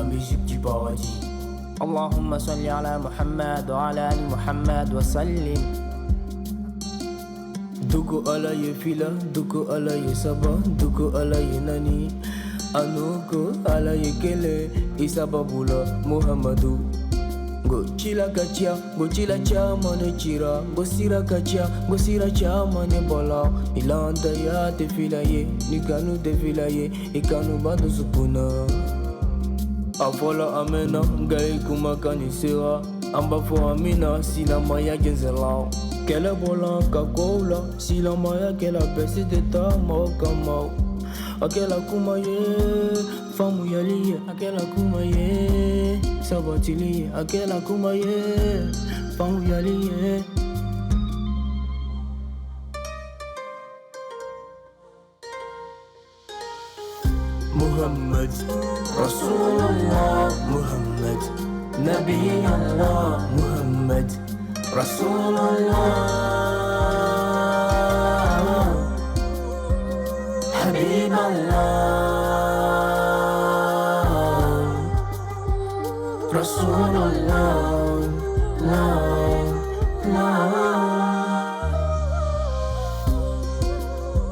la musique du paradis. Allahumma salli ala Muhammad wa ala ali Muhammad wa sallim. Dugu alaye fila, dugu alaye saba, dugu alaye nani. Anugo alaye kele, isababula Muhammadu. Go chila kacha, go chila cha mane chira, go sira kacha, go sira cha mane bola. Ilanda ya te filaye, nikanu te filaye, ikanu badu supuna. Avola amena, gai kumakani sewa, ambafo amina, sila maya genzela. Kela bola kakola, sila maya kela pesi de ta mokama. Akela kumaye, famu yaliye, akela kumaye. Sabatili, akela kumaye, famu yaliye. Muhammad, Rasulullah, Muhammad, Nabi Allah, Muhammad, Rasulullah, Habib Allah. رسول الله لا لا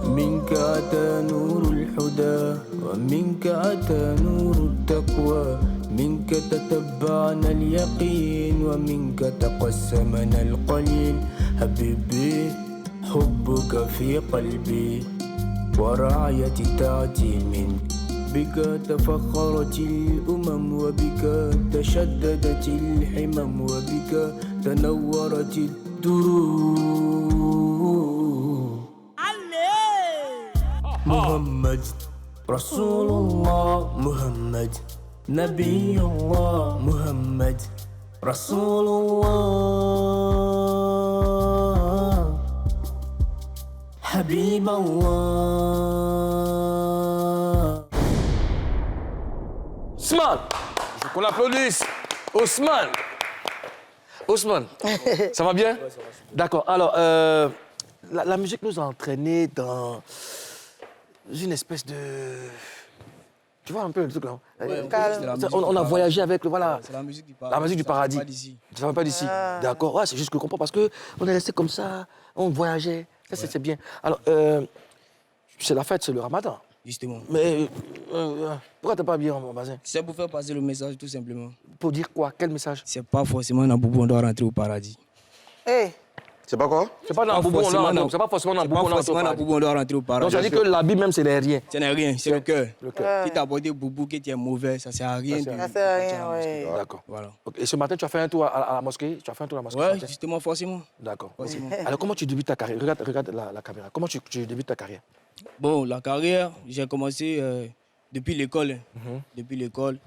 منك أتى نور الهدى ومنك أتى نور التقوى منك تتبعنا اليقين ومنك تقسمنا القليل حبيبي حبك في قلبي ورعيتي تأتي منك بك تفخرت الأمم وبك تشددت الحمم وبك تنورت الدروب. محمد رسول الله محمد نبي الله محمد رسول الله حبيب الله. Ousmane, je veux qu'on applaudisse. Ousmane. Ousmane, ça va bien? Ouais, ça va. D'accord. Alors, la musique nous a entraînés dans une espèce de... Tu vois un peu le truc là? Ouais, on a voyagé avec le... Voilà. C'est la musique du paradis. La musique du paradis. Ça vient pas d'ici. Ça vient pas d'ici. D'accord. Ouais, c'est juste que je comprends parce qu'on est resté comme ça, on voyageait. Ça, c'est bien. Alors, c'est la fête, c'est le ramadan. Justement. Mais pourquoi t'es pas bien, mon bazin? C'est pour faire passer le message, tout simplement. Pour dire quoi? Quel message? C'est pas forcément dans Boubou on doit rentrer au paradis. Hey. C'est pas quoi? C'est pas dans Boubou, c'est pas forcément dans Boubou, on doit rentrer au paradis. Donc ça dit que l'habit même, c'est rien. Ce n'est rien, c'est le cœur. Le cœur. Si t'as abordé Boubou, que tu es mauvais, ça sert à rien. Ça sert à rien, oui. D'accord. Voilà. Et ce matin, tu as fait un tour à la mosquée? Tu as fait un tour à la mosquée? Ouais, justement, forcément. D'accord. Forcément. Alors, comment tu débutes ta carrière? Regarde la caméra. Comment tu débutes ta carrière? Bon, la carrière, j'ai commencé depuis l'école. Depuis l'école.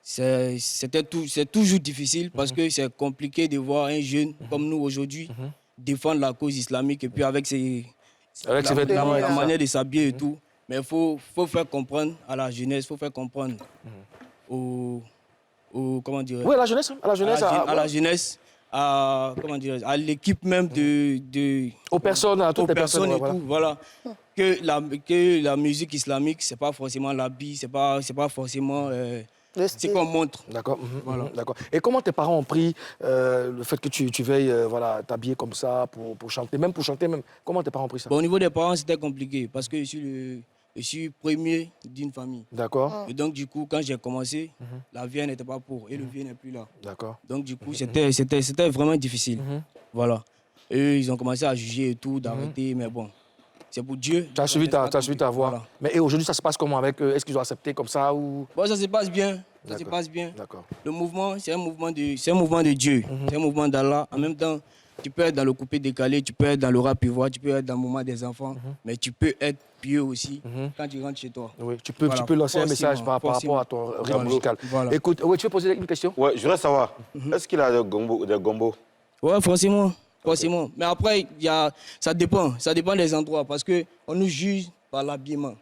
C'est toujours difficile parce que c'est compliqué de voir un jeune comme nous aujourd'hui défendre la cause islamique et puis avec Avec vêtements la manière de s'habiller et tout. Mais il faut faire comprendre à la jeunesse, il faut faire comprendre comment dire, Oui, à la jeunesse. À la jeunesse. à la jeunesse, comment dire, à l'équipe même aux personnes, à toutes les personnes. et tout, voilà. Que la musique islamique, c'est pas forcément l'habit, c'est pas forcément ce qu'on montre. D'accord. Voilà. D'accord. Et comment tes parents ont pris le fait que tu veuilles t'habiller comme ça pour chanter, même pour chanter même. Comment tes parents ont pris ça? Bon, au niveau des parents, c'était compliqué parce que je suis premier d'une famille. D'accord. Et donc, du coup, quand j'ai commencé, la vie n'était pas pour et le vieux n'est plus là. D'accord. Donc, du coup, c'était vraiment difficile. Voilà. Eux, ils ont commencé à juger et tout, d'arrêter, mais bon, c'est pour Dieu. Tu as suivi ta voix. Voilà. Mais aujourd'hui, ça se passe comment avec eux? Est-ce qu'ils ont accepté comme ça ou... Bon, ça se passe bien. Ça se passe bien. D'accord. Le mouvement, c'est un mouvement de Dieu. C'est un mouvement d'Allah. En même temps, tu peux être dans le coupé décalé, tu peux être dans le rap ivoire, tu peux être dans le moment des enfants, mais tu peux être pieux aussi quand tu rentres chez toi. Oui, tu peux lancer un message par rapport à ton rythme musical. Voilà. Écoute, tu veux poser une question? Ouais, je voudrais savoir, est-ce qu'il a des gombos? Ouais, forcément. Forcément. Mais après, ça dépend des endroits parce qu'on nous juge par l'habillement.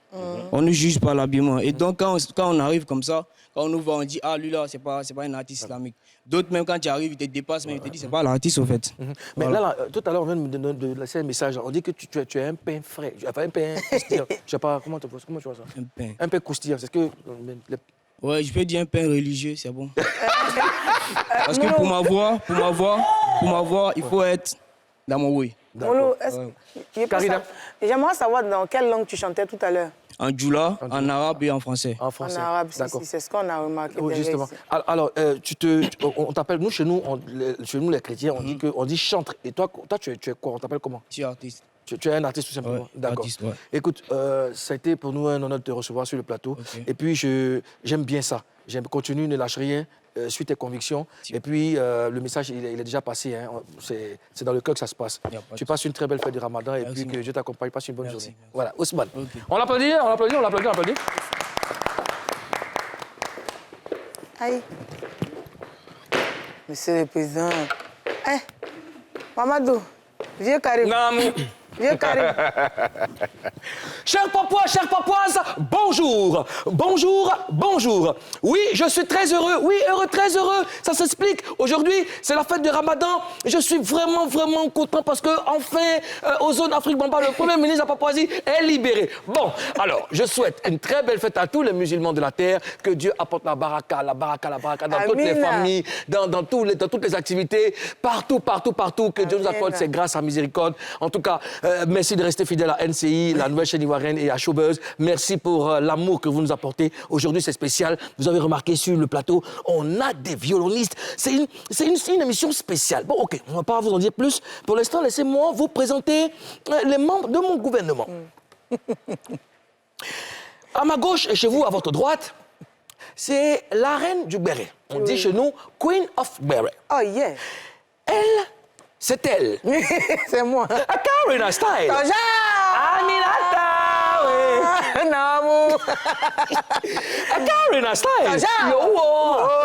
On nous juge par l'habillement. Et donc, quand on arrive comme ça, quand on nous voit, on dit, ah, lui là, c'est pas un artiste islamique. D'autres, même quand tu arrives, ils te dépassent, mais ils te disent, c'est pas l'artiste au fait. Mais là, tout à l'heure, on vient de laisser un message. On dit que tu es un pain frais. Enfin, un pain croustillant. Je sais pas, comment tu vois ça? Un pain. Un pain croustillant. C'est ce que... Ouais, je peux dire un pain religieux, c'est bon. Parce que pour m'avoir, il faut être dans mon oui. Molo, Karina. J'aimerais savoir dans quelle langue tu chantais tout à l'heure. En djoula, en arabe et en français. En français. En arabe, D'accord. c'est ce qu'on a remarqué. Oui, justement. Ici. Alors, on t'appelle, nous, chez nous, les chrétiens, on dit chantre. Et toi tu es quoi? On t'appelle comment? Je suis artiste. Tu es un artiste tout simplement. Ouais, D'accord. artiste, ouais. Écoute, ça a été pour nous un honneur de te recevoir sur le plateau. Okay. Et puis, j'aime bien ça. Continue, ne lâche rien, suis tes convictions. Et puis, le message, il est déjà passé. Hein. C'est dans le cœur que ça se passe. Tu passes une très belle fête de Ramadan et puis que Dieu t'accompagne. Passe une bonne journée. Merci. Voilà, Ousmane. Okay. On l'applaudit. Aïe. Monsieur le Président. Hein? Mamadou, vieux Karim. Non. Vieux Karim. Chers Papois, chères Papoises, bonjour. Oui, je suis très heureux. Oui, très heureux. Ça s'explique. Aujourd'hui, c'est la fête de Ramadan. Je suis vraiment content parce que enfin, Ozone Afrique Bamba, le premier ministre de la Papouasie, est libéré. Bon, alors, je souhaite une très belle fête à tous les musulmans de la terre. Que Dieu apporte la baraka dans toutes les familles, dans toutes les activités, partout. Que Dieu nous accorde ses grâces, sa miséricorde. En tout cas, merci de rester fidèle à NCI, la nouvelle chaîne ivoirienne et à Showbuzz. Merci pour l'amour que vous nous apportez. Aujourd'hui, c'est spécial. Vous avez remarqué sur le plateau, on a des violonistes. C'est une émission spéciale. Bon, OK, on ne va pas vous en dire plus. Pour l'instant, laissez-moi vous présenter les membres de mon gouvernement. À ma gauche et chez vous, à votre droite, c'est la reine du béret. On dit chez nous Queen of Béret. Oh, yeah. Elle, c'est elle. C'est moi. Karina Style. Toja! Aminata, oui. Namu. Karina Style. Toja!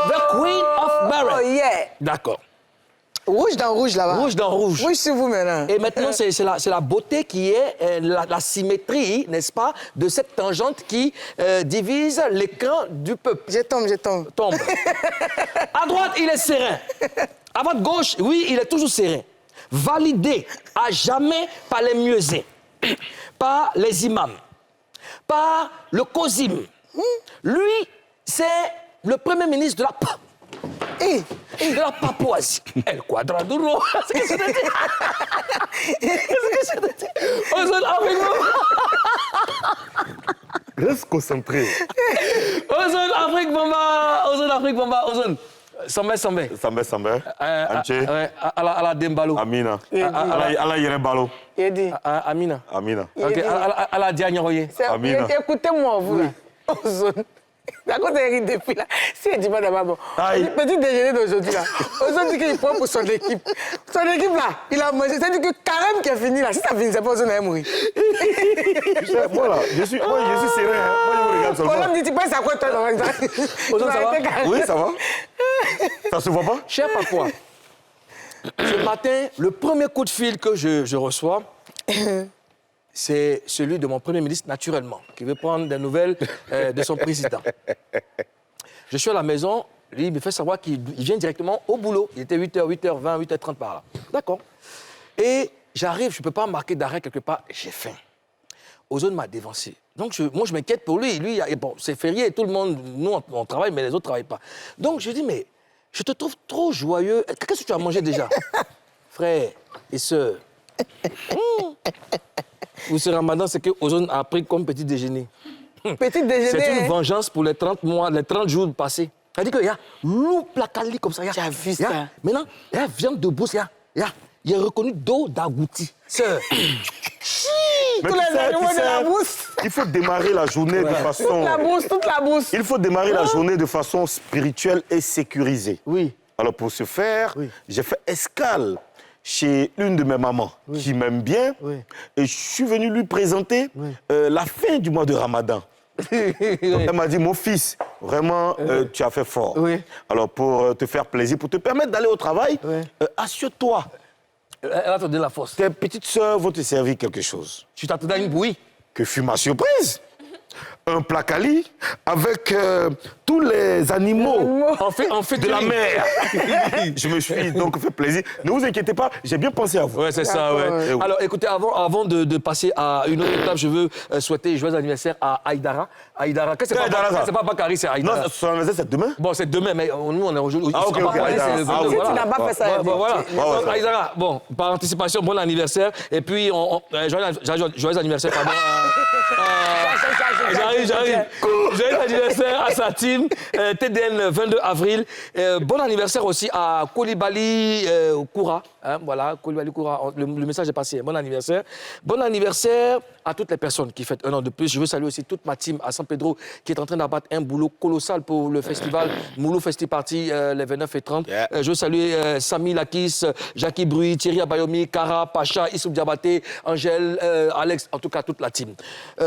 The Queen of Béret. Oh, yeah. D'accord. Rouge dans rouge, là-bas. Rouge dans rouge. Rouge sur vous, maintenant. Et maintenant, c'est la beauté qui est la symétrie, n'est-ce pas, de cette tangente qui divise l'écran du peuple. Je tombe. Tombe. À droite, il est serein. À votre gauche, oui, il est toujours serein. Validé à jamais par les muezzins, par les imams, par le COSIM. Lui, c'est le premier ministre de la Papouasie. El Quadraduro. C'est ce que je te dis. Ozone Afrique Bamba. Reste concentré. Ozone Afrique Bamba. Ozone. Sambe. Anche. Ala Dembalo. Amina. Ala Yerebalo. Yedi. Amina. Ok, ala Diagnoye. Amina. Écoutez-moi, vous, là. Ozone. D'accord, t'as ri depuis là. Si elle dit pas d'abord, bon. Petit déjeuner d'aujourd'hui là. Ozone dit qu'il prend pour son équipe. Son équipe là, il a mangé. C'est-à-dire que Carême qui a fini là. Si ça finissait pas, Ozone allait mourir. Moi là, je suis serré. Hein. Moi, je vous regarde seulement. Ozone dit, tu penses à quoi toi dans Ozone, ça va? Oui, ça va. Ça se voit pas? Cher Papois, ce matin, le premier coup de fil que je reçois, c'est celui de mon Premier ministre, naturellement, qui veut prendre des nouvelles de son président. Je suis à la maison, lui, il me fait savoir qu'il vient directement au boulot. Il était 8h, 8h20, 8h30 par là. D'accord. Et j'arrive, je ne peux pas marquer d'arrêt quelque part, j'ai faim. Ozone m'a dévancé. Donc, moi, je m'inquiète pour lui. Lui, bon, c'est férié, tout le monde, nous, on travaille, mais les autres ne travaillent pas. Donc, je dis, mais je te trouve trop joyeux. Qu'est-ce que tu as mangé déjà? Frère et sœurs. Pour ce ramadan, c'est que Ozone a pris comme petit déjeuner. Petit déjeuner. C'est une vengeance pour les 30 mois, les 30 jours passés. C'est-à-dire qu'il y a loup placali comme ça. Tu as vu ça? Maintenant, il y a viande de brousse, il est reconnu d'eau d'agouti. Sœur. Mais tous les animaux de la brousse. Il faut démarrer la journée de façon... Toute la brousse. Il faut démarrer la journée de façon spirituelle et sécurisée. Oui. Alors pour ce faire, Oui. j'ai fait escale chez une de mes mamans qui m'aime bien. Oui. Et je suis venu lui présenter la fin du mois de Ramadan. Donc, elle m'a dit, mon fils, vraiment, tu as fait fort. Oui. Alors pour te faire plaisir, pour te permettre d'aller au travail, Oui. assure-toi. Elle va te donner la force. Tes petites sœurs vont te servir quelque chose. Tu t'attendais à une bouillie. Que fut ma surprise? Un plat quali avec tous les animaux On fait de la mer. Je me suis donc fait plaisir. Ne vous inquiétez pas, j'ai bien pensé à vous. Ouais, c'est ça, ouais. Alors, écoutez, avant de passer à une autre étape, je veux souhaiter joyeux anniversaire à Aïdara. Aïdara, c'est pas Bakary, c'est Aïdara. Non, son anniversaire, c'est demain? Bon, c'est demain, mais nous, on est aujourd'hui. Ah, ok, ok. Tu n'as pas fait ça. Voilà. Donc, Aïdara, bon, par anticipation, bon anniversaire. Et puis, joyeux anniversaire, pardon. J'arrive. Joyeux anniversaire à sa team, TDN 22 avril. Bon anniversaire aussi à Koulibaly Koura. Hein, voilà, Koulibaly Koura, le message est passé. Bon anniversaire. Bon anniversaire à toutes les personnes qui fêtent un an de plus. Je veux saluer aussi toute ma team à San Pedro qui est en train d'abattre un boulot colossal pour le festival Moulou Festi Party les 29 et 30. Yeah. Je veux saluer Samy Lakis, Jackie Bruy, Thierry Abayomi, Kara, Pacha, Issouf Diabaté, Angèle, Alex, en tout cas toute la team.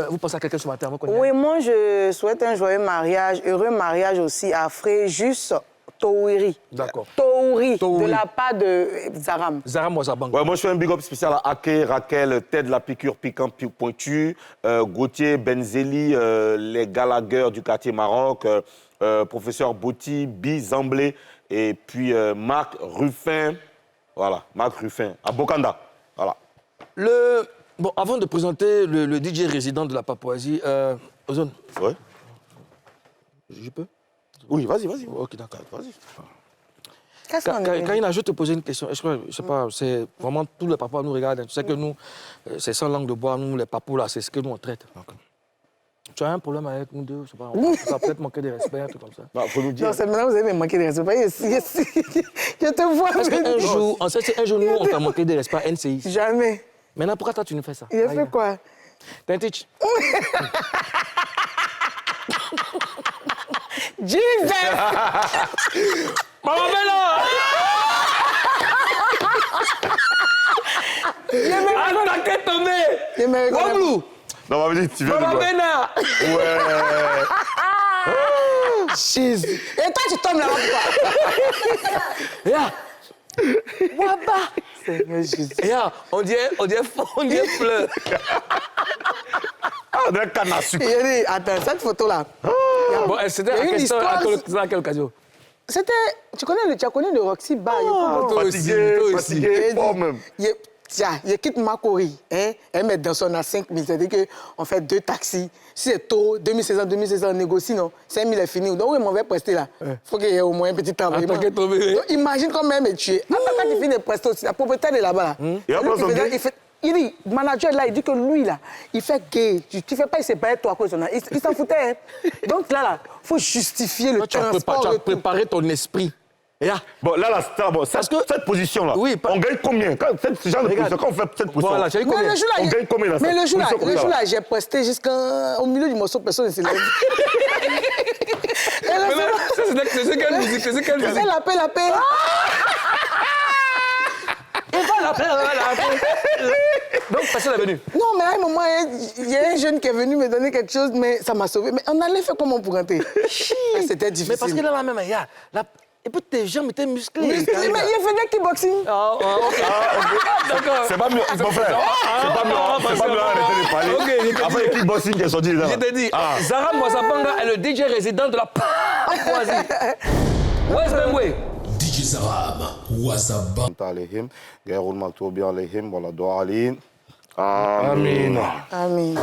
Vous pensez à quelqu'un ce matin? Oui, moi je souhaite un joyeux mariage, heureux mariage aussi à Fréjus Touri. D'accord. Touri, de la part de Zaram. Zaram Wazabang. Ouais, moi, je fais un big up spécial à Ake, Raquel, Ted, la piqûre piquant pointu, Gauthier, Benzeli, les Gallagher du quartier Maroc, professeur Bouti, Bi Zamblé, et puis Marc Ruffin. Voilà, Marc Ruffin, à Bokanda. Voilà. Bon, avant de présenter le DJ résident de la Papouasie, Ozone. Ouais. Je peux? Oui, vas-y. Ok, d'accord. Vas-y. Karina, je vais te poser une question. Je sais pas, c'est vraiment tous les papas nous regardent. Tu sais que nous, c'est sans langue de bois, nous, les papous, là, c'est ce que nous on traite. Okay. Tu as un problème avec nous deux? Je sais pas, on va peut-être manquer de respect, un truc comme ça. Non, faut nous dire. Non, c'est maintenant que vous avez manqué de respect. Je te vois. Parce qu'un jour, en fait, un jour, nous, on t'a manqué de respect à NCI. Jamais. Maintenant, pourquoi toi, tu nous fais ça? Il a fait quoi? T'es un teach. Jesus! Maman Bella! Attaquez Tomé! Wablou! Non, on va dire, tu viens de Maman voir. Bella! Ouais. Jesus! Et toi, tu tombes là-bas, Yeah! Waba! Seigneur Jésus. Yeah! On dirait fleur. Ah, on dirait canne à sucre. Il a dit, attends, cette photo-là. Bon, c'était Il y a une histoire. à quelle occasion? C'était. Tu as connu le Roxy Bar. Fatigué, fort même. Tiens, il quitte Makori. Hein, elle met dans son à 5 000. C'est-à-dire qu'on fait 2 taxis. Si c'est tôt, 2600, on négocie, non? 5 000 est fini. Donc, oui, on va prester là. Il faut qu'il y ait au moins un petit travail. Imagine quand même tu es. Après, quand tu finis de prester aussi, la propriétaire est là-bas. Là. Il dit, le manager là, il dit que lui là, il fait gay. Tu fais pas, il s'est pas toi à cause de ça. Il s'en foutait. Hein. Donc là, il faut justifier le transport. Tu as préparé ton esprit. Yeah. Bon, là, cette position-là, oui, on gagne combien? Ce genre de position, quand on fait cette position, voilà, on gagne combien là? Mais le jour-là, j'ai presté jusqu'au milieu du morceau, personne ne s'est levé. C'est quelle musique? C'est la paix. Et voilà, donc, personne n'est venu. Non, mais à un moment, il y a un jeune qui est venu me donner quelque chose, mais ça m'a sauvé. Mais on allait faire comment pour rentrer? C'était difficile. Mais parce que là, même, et puis tes jambes étaient musclées. Mais il faisait kickboxing. Ok. D'accord. C'est pas mieux, mon frère. C'est pas mieux arrêter de parler. Après, le kickboxing qui est sorti là. Je t'ai dit, Zaram Wazabanga est le DJ résident de la Papouasie. West Benway. DJ Zaram Wazabanga. Alayhim, Gaïroul Maktoubi alayhim, voilà, doa alayhim. Amin. Amin.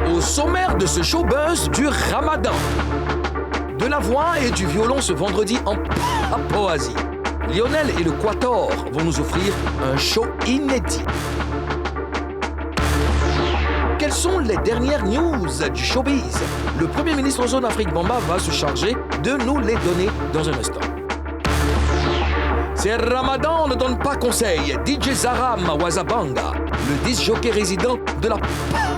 Au sommaire de ce showbuzz du Ramadan, de la voix et du violon ce vendredi en Papouasie, Lionel et le Quator vont nous offrir un show inédit. Quelles sont les dernières news du showbiz? Le Premier ministre Ozone Afrique Bamba va se charger de nous les donner dans un instant. C'est Ramadan, on ne donne pas conseil. DJ Zaram Wazabanga, le disc jockey résident de la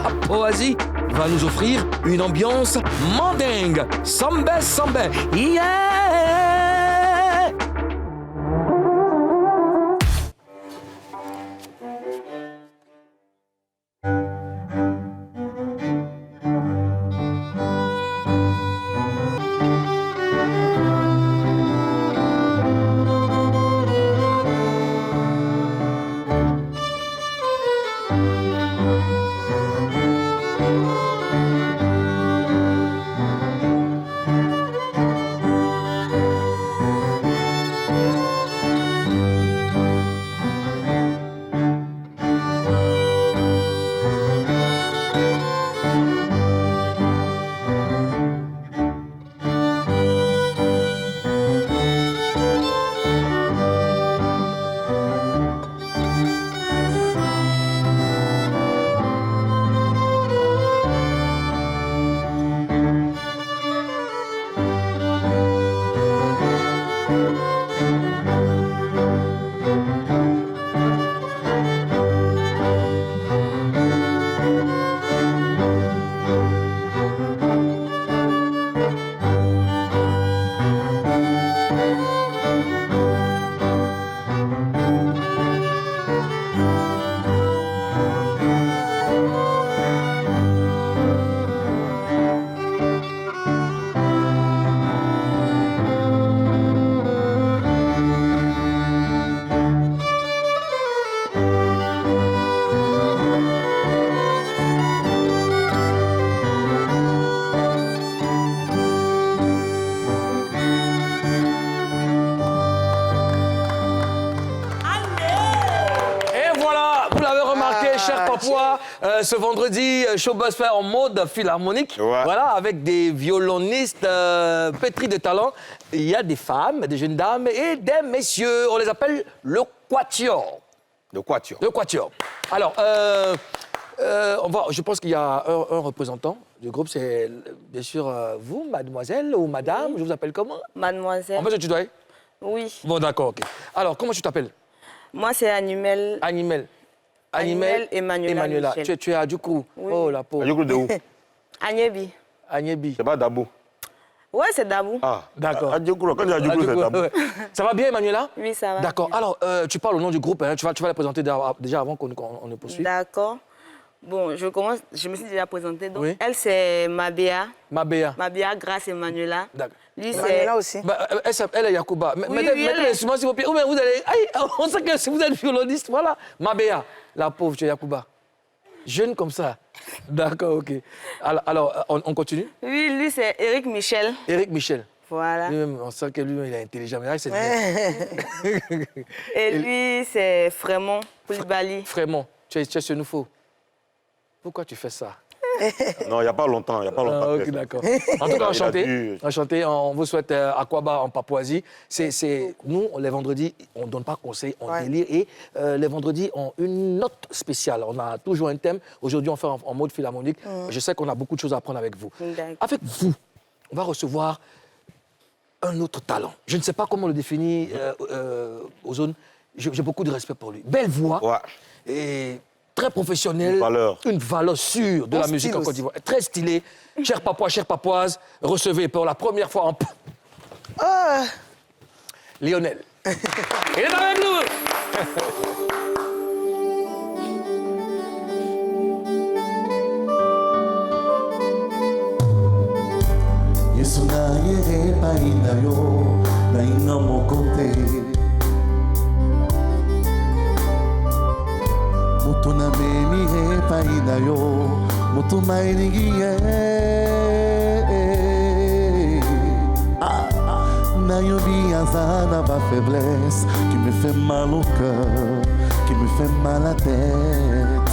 Papouasie, va nous offrir une ambiance mandingue. Sambé, yeah! Papua, ce vendredi, Showbuzz fait en mode philharmonique. Ouais. Voilà, avec des violonistes pétris de talent. Il y a des femmes, des jeunes dames et des messieurs. On les appelle le Quatuor. De quoi tu Le Quatuor. Alors, je pense qu'il y a un représentant du groupe. C'est bien sûr vous, mademoiselle ou madame. Je vous appelle comment? Mademoiselle. On peut se tutoyer? Oui. Bon, d'accord, ok. Alors, comment tu t'appelles? Moi, c'est Animel. Animel. Emmanuela Michel. Tu es à Djougou. Oui. Oh, la pauvre. Du coup, de où? Agnébi. Agnébi. C'est pas Dabou. Ouais, c'est Dabou. Ah, D'accord. À Djougou, quand il y a Djougou, c'est Dabou. Ouais. Ça va bien, Emmanuela? Oui, ça va. D'accord. Alors, tu parles au nom du groupe. Hein. Tu vas les présenter déjà avant qu'on ne poursuive. D'accord. Bon, je me suis déjà présentée. Donc, Oui. elle, c'est Mabea. Mabea. Mabea Grâce Emmanuela. D'accord. Lui, c'est... Emmanuela aussi. Bah, elle est Yacouba. Mettez elle est- l'instrument, s'il vous plaît. Ou bien vous allez... Aïe, on sait que si vous êtes violoniste, voilà. Mabea, la pauvre, tu es Yacouba. Jeune comme ça. D'accord, ok. Alors, on continue. Oui, lui, c'est Eric Michel. Éric Michel. Voilà. Lui-même, on sent que lui, il est intelligent. Mais là, c'est bien. Et lui, c'est Frémont Koulibaly. Vraiment, tu es ce nouveau. Pourquoi tu fais ça? Non, il n'y a pas longtemps. Ah, ok, d'accord. En tout cas, Il a enchanté. On vous souhaite Aquaba en Papouasie. Nous, les vendredis, on ne donne pas conseil, on délire. Et les vendredis ont une note spéciale. On a toujours un thème. Aujourd'hui, on fait en mode philharmonique. Je sais qu'on a beaucoup de choses à apprendre avec vous. D'accord. Avec vous, on va recevoir un autre talent. Je ne sais pas comment le définir, Ozone. J'ai beaucoup de respect pour lui. Belle voix. Ouais. Et très professionnel. Une valeur. Sûre de Bon la musique style en Côte aussi. d'Ivoire. Très stylé. Chers Papouas, chères Papouaises, recevez pour la première fois Lionel. Il est avec nous. Yesu na ye epai na yo na inga moko te moto na memi epai na yo moto mainingi ye nayobi aza na ba faiblesse qui me fait mal au cœur qui me fait mal à tête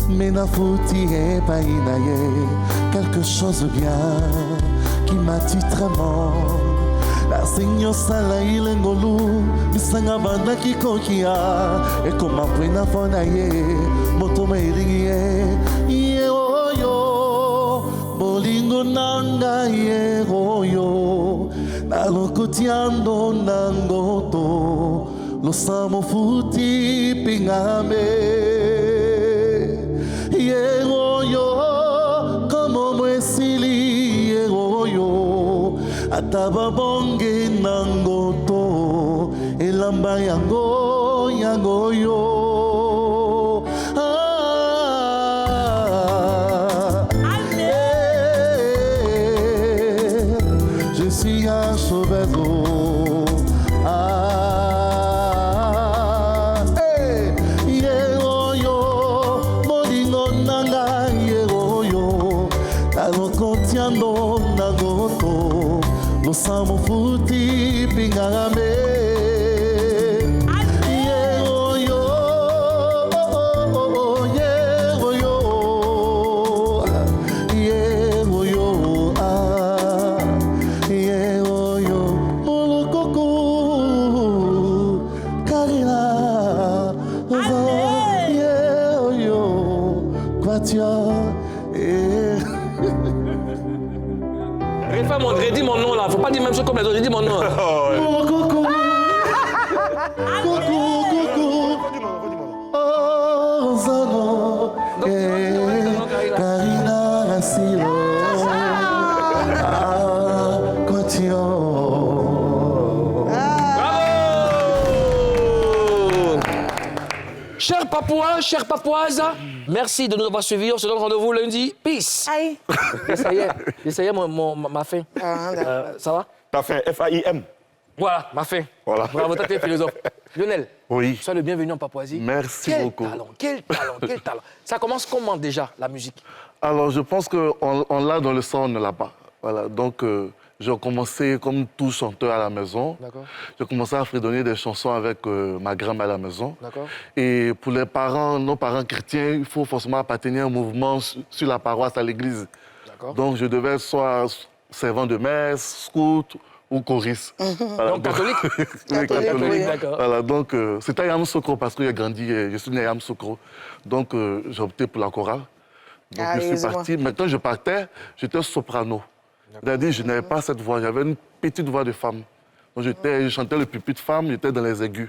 mais na fouti epai na ye quelque chose de bien qui m'a tué vraiment. La Seigneur sala ilengolu misanga banda kikokia e koma pwena fona ye moto meiringie ye oyo bolingo nanga ye oyo na lokotiando nangoto lo samo futi pingame ye oyo como mwesili ye oyo ataba bonge nangoto elamba yango yango yo je suis un sauveur ye oyo molingo nanga ye oyo nalokotiando nagoto losamo futi pingame ye oyo ye oyo ye oyo ye oyo molokoko karila ye oyo kwatia Redis mon nom là, faut pas dire même chose comme les autres, dis mon nom. Oh, coucou. Coucou, coucou. Oh, Zano. Karina Asilo. Quatio. Bravo! Chers Papouas, chères Papouaises, merci de nous avoir suivis. On se donne rendez-vous lundi. Peace. Aïe. J'essayais ma fin. Ça va? T'as fait FAIM. Voilà, ma fin. Voilà. Bravo, t'es philosophe. Lionel, Oui. sois le bienvenu en Papouasie. Merci Quel beaucoup. Talent, quel talent, quel talent. Ça commence comment déjà, la musique? Alors, je pense qu'on l'a dans le sang, on ne l'a pas. Voilà, donc j'ai commencé comme tout chanteur à la maison. D'accord. J'ai commencé à fredonner des chansons avec ma grand-mère à la maison. D'accord. Et pour les parents, nos parents chrétiens, il faut forcément appartenir à un mouvement sur la paroisse, à l'église. D'accord. Donc je devais être soit servant de messe, scout ou choriste. Voilà, Donc catholique. Oui, Catholique, d'accord. Voilà, donc c'était à Yamoussoukro parce que j'ai grandi, je suis né à Yamoussoukro. Donc j'ai opté pour la chorale. Donc Ah, je suis heureusement. parti. Mais quand je partais, j'étais soprano. C'est-à-dire je n'avais pas cette voix, j'avais une petite voix de femme. Donc je chantais le pupitre de femme, j'étais dans les aigus.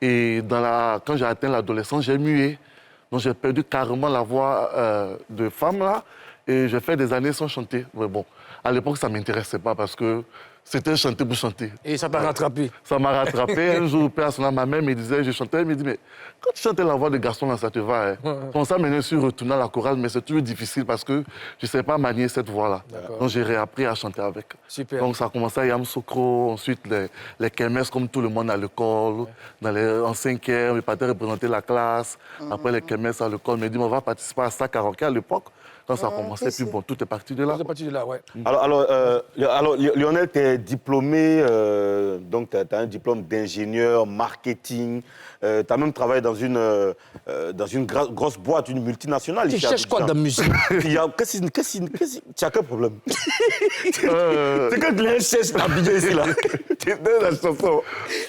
Et quand j'ai atteint l'adolescence, j'ai mué. Donc j'ai perdu carrément la voix de femme là. Et j'ai fait des années sans chanter. Mais bon, à l'époque, ça ne m'intéressait pas parce que c'était chanter pour chanter. Et ça t'a rattrapé. Ça m'a rattrapé. Un jour, père sonne à ma mère me disait, je chantais, elle me dit, mais quand tu chantais la voix de garçon, là, ça te va. Hein. Comme ça, maintenant, je suis retourné à la chorale, mais c'est toujours difficile parce que je ne sais pas manier cette voix-là. Donc j'ai réappris à chanter avec. Super. Donc ça a commencé à Yamoussoukro, ensuite les kermesses comme tout le monde à l'école. En 5e, je partais représenter la classe. Après les kermesses à l'école, on me dit, on va participer à ça karaoké à l'époque. Quand ça a commencé, puis bon, tout est parti de là. C'est parti de là, ouais. Alors, Lionel, tu es diplômé, donc tu as un diplôme d'ingénieur, marketing. Tu as même travaillé dans une grosse boîte, une multinationale. Tu cherches quoi dans la musique? Tu as quel problème? C'est que tu cherches à Abidjan ici, là. Tu es dans la chanson.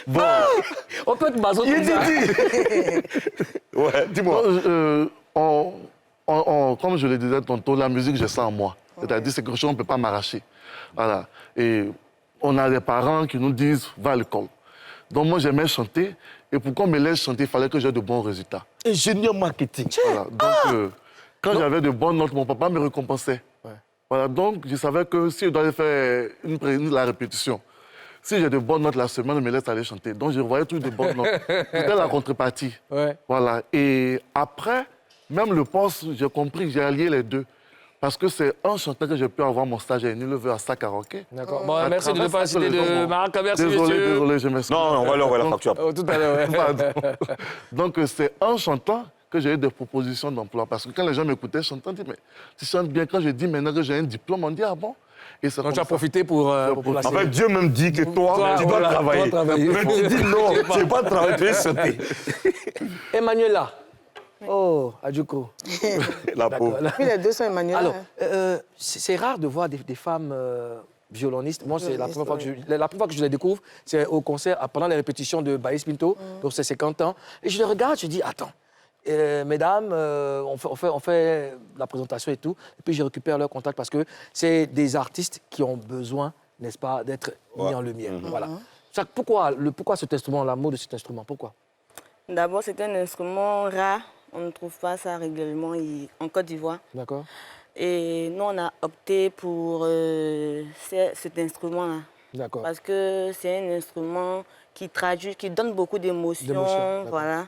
Bon. On peut être maso comme ça. Ouais, dis-moi. Comme je le disais tantôt, la musique, j'ai ça en moi. C'est-à-dire, c'est quelque chose qu'on ne peut pas m'arracher. Voilà. Et on a des parents qui nous disent, va à l'école. Donc moi, j'aimais chanter. Et pour qu'on me laisse chanter, il fallait que j'ai de bons résultats. Ingénieur marketing. Voilà. Donc, quand j'avais de bonnes notes, mon papa me récompensait. Ouais. Voilà. Donc, je savais que si je dois faire la répétition, si j'ai de bonnes notes la semaine, on me laisse aller chanter. Donc, je voyais toujours de bonnes notes. C'était la contrepartie. Ouais. Voilà. Et après, même le poste, j'ai compris que j'ai allié les deux. Parce que c'est en chantant que j'ai pu avoir mon stage à Unilever à Karaoké. D'accord. Bon, merci de ne pas citer de marque. Merci, Désolé, je m'excuse. Non, on va leur la facture. Tout à l'heure, ouais. Pardon. Donc, c'est en chantant que j'ai eu des propositions d'emploi. Parce que quand les gens m'écoutaient chanter, ils disaient, mais tu chantes bien. Quand je dis maintenant que j'ai un diplôme, on dit, ah bon? Et Donc tu as profité pour placer. En fait, Dieu même dit que toi tu dois travailler. Mais tu dis non, tu n'es pas travailler, tu es chanter. Emmanuela. Oh, Adjouko. La pauvre. Puis les deux sont Emmanuel. Alors, c'est rare de voir des femmes violonistes. Moi, c'est la première fois que je les découvre, c'est au concert, pendant les répétitions de Baïs Pinto, donc c'est 50 ans. Et je les regarde, je dis, attends, mesdames, on fait la présentation et tout, et puis je récupère leur contact parce que c'est des artistes qui ont besoin, n'est-ce pas, d'être mis en lumière. Voilà. Pourquoi cet instrument, l'amour de cet instrument, pourquoi? D'abord, c'est un instrument rare. On ne trouve pas ça régulièrement en Côte d'Ivoire. D'accord. Et nous, on a opté pour cet instrument-là. D'accord. Parce que c'est un instrument qui traduit, qui donne beaucoup d'émotions. Voilà.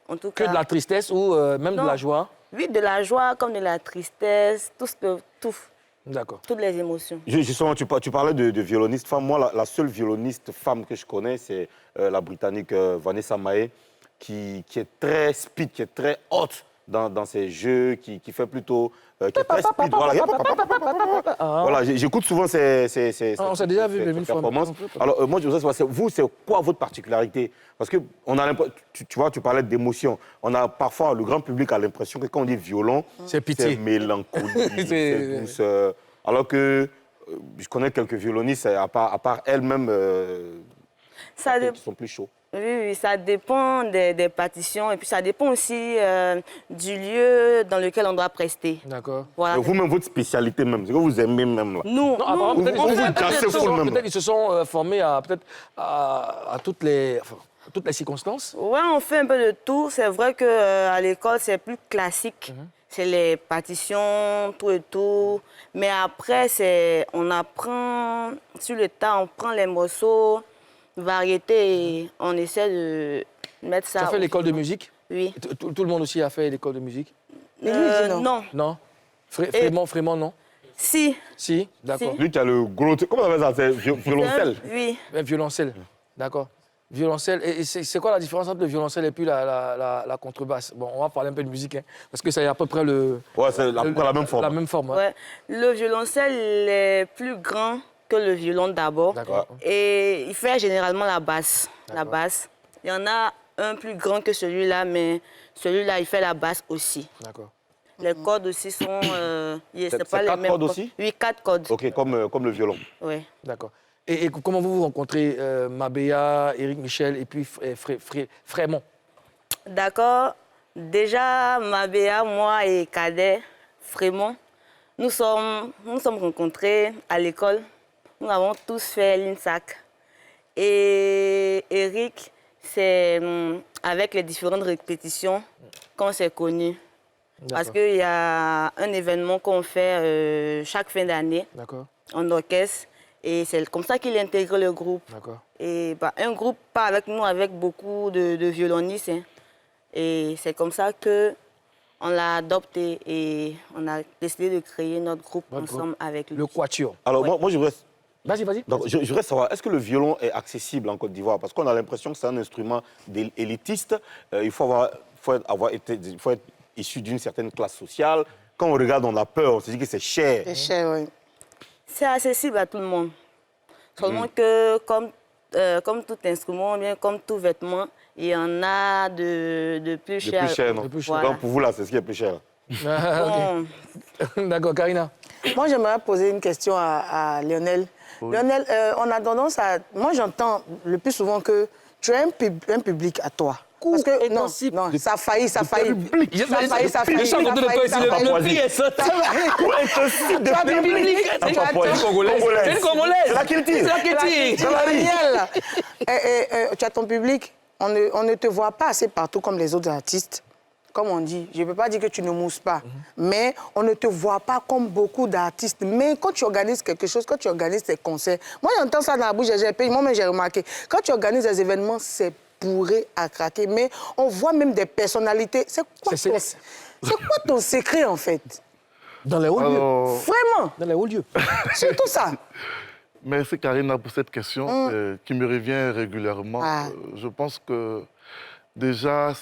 En tout cas, que de la tristesse ou même de la joie? Oui, de la joie comme de la tristesse, tout. D'accord. Toutes les émotions. Justement, tu parlais de violoniste femme. Moi, la seule violoniste femme que je connais, c'est la Britannique Vanessa Mae, qui est très speed, qui est très haute dans ses jeux, qui fait plutôt... qui est très speed. Voilà, j'écoute souvent ses on s'est déjà vu une fois. performances. Alors, moi, je voudrais savoir, vous, c'est quoi votre particularité? Parce que on a l'impression, tu vois, tu parlais d'émotion. On a parfois, le grand public a l'impression que quand on dit violon, c'est pitié. C'est mélancolique, c'est douce. Alors que je connais quelques violonistes, à part elles-mêmes, qui sont plus chauds. Oui, ça dépend des partitions et puis ça dépend aussi du lieu dans lequel on doit prester. D'accord. Voilà. Vous-même, votre spécialité même, c'est que vous aimez même là. Nous, peut-être ils se sont formés à toutes les circonstances. Ouais, on fait un peu de tout. C'est vrai qu'à l'école, c'est plus classique. C'est les partitions, tout et tout. Mais après, on apprend sur le tas, on prend les morceaux, variété, et on essaie de mettre ça. Tu as fait l'école de musique? Oui. Tout le monde aussi a fait l'école de musique? Non. Non. Frémont, non? Si. Si, d'accord. Lui qui a le gros... Comment on appelle ça? C'est violoncelle? Oui. Violoncelle, d'accord. Violoncelle, et c'est quoi la différence entre le violoncelle et puis la contrebasse? Bon, on va parler un peu de musique, hein, parce que c'est à peu près Ouais, c'est la même forme. La même forme, ouais. Ouais. Le violoncelle est plus grand que le violon d'abord. D'accord. Et il fait généralement la basse. La basse. Il y en a un plus grand que celui-là, mais celui-là, il fait la basse aussi. D'accord. Les cordes aussi sont... C'est pas les 4 mêmes cordes aussi? Oui, 4 cordes. Ok, comme le violon. Oui. D'accord. Et comment vous vous rencontrez, Mabéa, Éric Michel et puis Frémont? D'accord. Déjà, Mabéa, moi et Cadet, Frémont, nous sommes rencontrés à l'école. Nous avons tous fait l'INSAC. Et Éric, c'est avec les différentes répétitions qu'on s'est connus. Parce qu'il y a un événement qu'on fait chaque fin d'année en orchestre. Et c'est comme ça qu'il intègre le groupe. Et un groupe, pas avec nous, avec beaucoup de violonistes. Hein. Et c'est comme ça qu'on l'a adopté et on a décidé de créer notre groupe ensemble avec lui. Le Quatuor. Alors moi je voudrais... Vas-y. Donc, je voudrais savoir, est-ce que le violon est accessible en Côte d'Ivoire? Parce qu'on a l'impression que c'est un instrument élitiste. Il faut être issu d'une certaine classe sociale. Quand on regarde, on a peur, on se dit que c'est cher. C'est cher, oui. C'est accessible à tout le monde. Seulement que, comme tout instrument, bien comme tout vêtement, il y en a de plus cher. De plus cher, non? Voilà. Donc pour vous, là, c'est ce qui est plus cher. Bon. D'accord, Karina. Moi, j'aimerais poser une question à Lionel. Oui. Lionel, on a tendance à... Moi, j'entends le plus souvent que tu as un public à toi. Parce que, non, ça a failli. Ça a failli. Je suis en train de toi ici, le prix est sauté. Tu es une Congolaise. C'est là qu'il tire. Tu as ton public. On ne te voit pas assez partout comme les autres artistes. Comme on dit, je ne peux pas dire que tu ne mousses pas, mais on ne te voit pas comme beaucoup d'artistes. Mais quand tu organises quelque chose, quand tu organises tes concerts, moi j'entends ça dans la bouche, moi-même j'ai remarqué, quand tu organises des événements, c'est bourré à craquer, mais on voit même des personnalités. C'est quoi ton secret en fait? Dans les hauts lieux. Vraiment? Dans les hauts lieux. C'est tout ça. Merci Karina pour cette question qui me revient régulièrement. Je pense que déjà,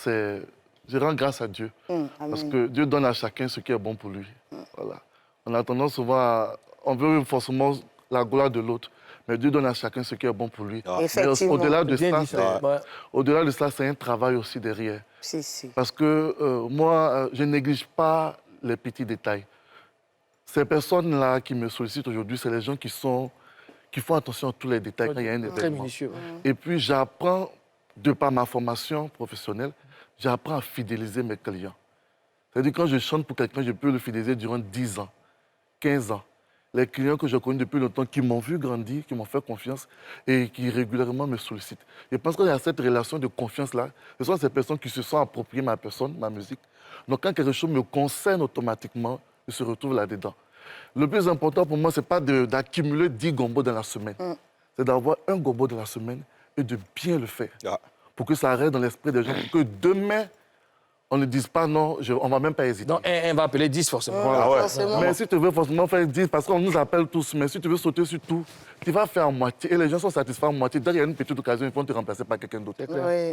je rends grâce à Dieu. Parce que Dieu donne à chacun ce qui est bon pour lui. Voilà. On a tendance souvent on veut forcément la gloire de l'autre, mais Dieu donne à chacun ce qui est bon pour lui. Au-delà de ça, c'est un travail aussi derrière. Parce que moi, je ne néglige pas les petits détails. Ces personnes-là qui me sollicitent aujourd'hui, c'est les gens qui font attention à tous les détails quand il y a un événement. Très minutieux. Et puis j'apprends, de par ma formation professionnelle, j'apprends à fidéliser mes clients. C'est-à-dire quand je chante pour quelqu'un, je peux le fidéliser durant 10 ans, 15 ans. Les clients que je connais depuis longtemps, qui m'ont vu grandir, qui m'ont fait confiance et qui régulièrement me sollicitent. Je pense qu'il y a cette relation de confiance-là. Ce sont ces personnes qui se sont appropriées ma personne, ma musique. Donc quand quelque chose me concerne automatiquement, je se retrouve là-dedans. Le plus important pour moi, ce n'est pas d'accumuler 10 gombos dans la semaine. C'est d'avoir un gombo dans la semaine et de bien le faire. Pour que ça reste dans l'esprit des gens, pour que demain, on ne dise pas non, on ne va même pas hésiter. Donc, on va appeler 10 forcément. Forcément. Mais si tu veux forcément faire 10, parce qu'on nous appelle tous, mais si tu veux sauter sur tout, tu vas faire en moitié. Et les gens sont satisfaits en moitié. Derrière une petite occasion, ils vont te remplacer par quelqu'un d'autre.